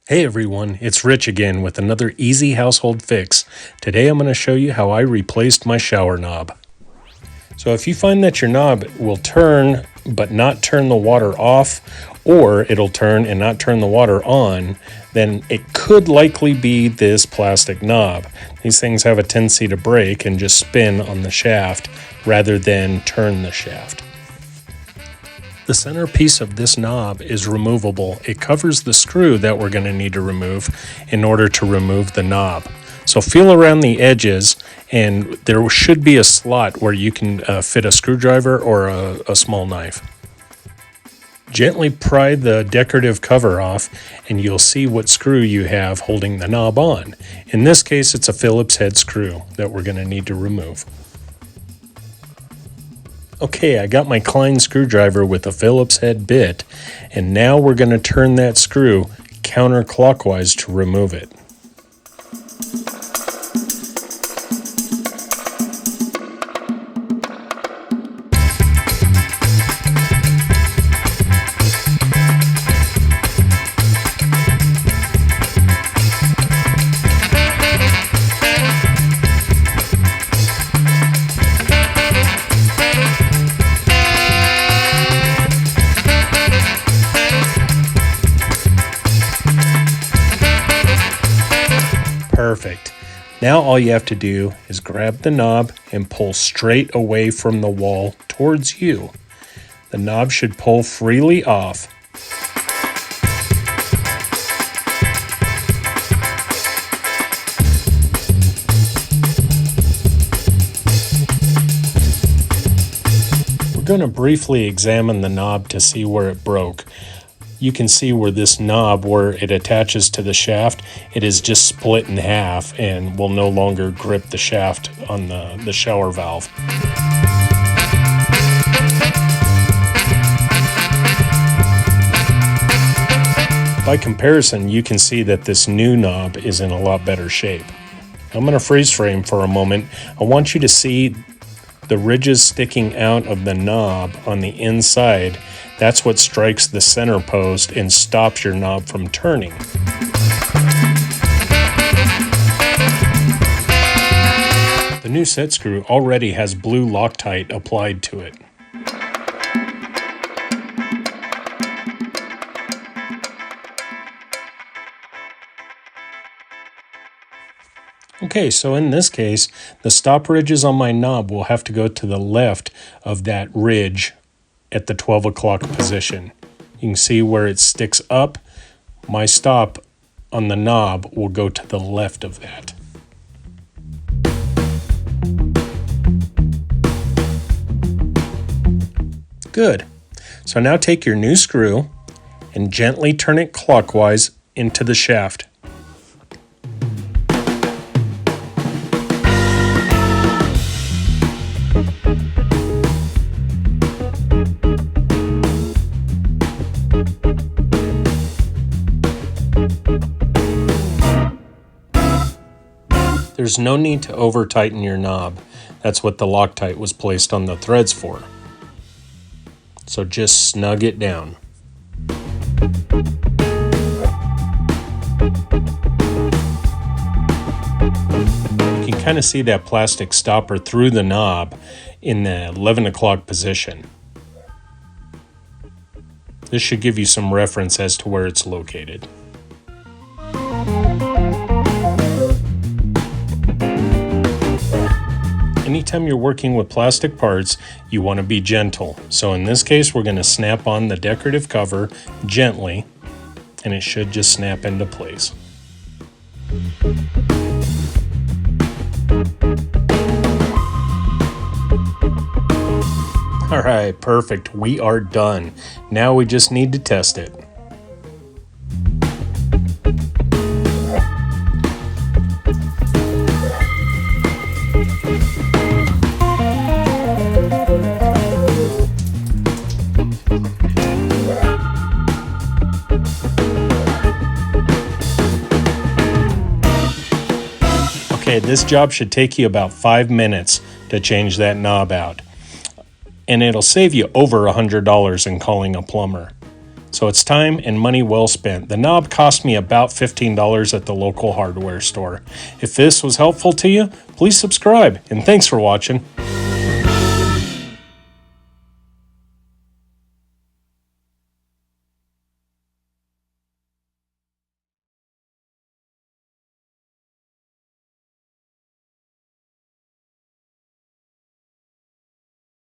Hey everyone, it's Rich again with another easy household fix. Today I'm going to show you how I replaced my shower knob. So if you find that your knob will turn but not turn the water off, or it'll turn and not turn the water on, then it could likely be this plastic knob. These things have a tendency to break and just spin on the shaft rather than turn the shaft. The center piece of this knob is removable. It covers the screw that we're going to need to remove in order to remove the knob. So feel around the edges, and there should be a slot where you can fit a screwdriver or a small knife. Gently pry the decorative cover off and you'll see what screw you have holding the knob on. In this case, it's a Phillips head screw that we're going to need to remove. Okay, I got my Klein screwdriver with a Phillips head bit, and now we're going to turn that screw counterclockwise to remove it. Perfect. Now all you have to do is grab the knob and pull straight away from the wall towards you. The knob should pull freely off. We're going to briefly examine the knob to see where it broke. You can see where this knob, where it attaches to the shaft, it is just split in half and will no longer grip the shaft on the shower valve. By comparison, you can see that this new knob is in a lot better shape. I'm going to freeze frame for a moment. I want you to see the ridges sticking out of the knob on the inside. That's what strikes the center post and stops your knob from turning. The new set screw already has blue Loctite applied to it. Okay, so in this case, the stop ridges on my knob will have to go to the left of that ridge at the 12 o'clock position. You can see where it sticks up. My stop on the knob will go to the left of that. Good. So now take your new screw and gently turn it clockwise into the shaft. There's no need to over-tighten your knob. That's what the Loctite was placed on the threads for. So just snug it down. You can kind of see that plastic stopper through the knob in the 11 o'clock position. This should give you some reference as to where it's located. Anytime you're working with plastic parts, you want to be gentle. So in this case, we're going to snap on the decorative cover gently, and it should just snap into place. All right, perfect. We are done. Now we just need to test it. Okay, this job should take you about 5 minutes to change that knob out. And it'll save you over $100 in calling a plumber. So it's time and money well spent. The knob cost me about $15 at the local hardware store. If this was helpful to you, please subscribe, and thanks for watching.